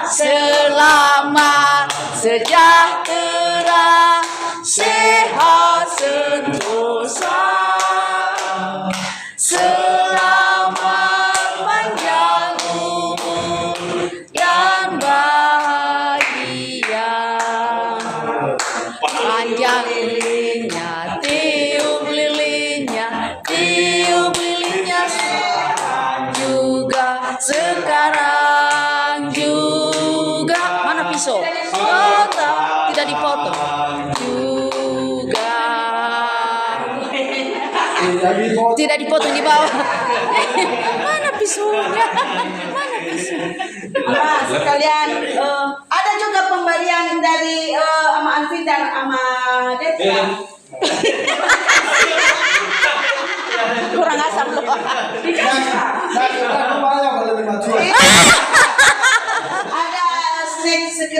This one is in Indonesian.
Selamat, sejahtera, sehat sentosa. Selamat panjang umur dan bahagia. Panjang lilinnya, tiup lilinya, tiup lilinya. Juga sekarang juga. Mana pisau? Oh, tidak dipotong. Juga tidak dipotong di bawah. Mana pisaunya? Mana pisau? Nah, sekalian ada juga pemberian dari ama Alvin dan ama Detra. Kurang asam loh. Ada snack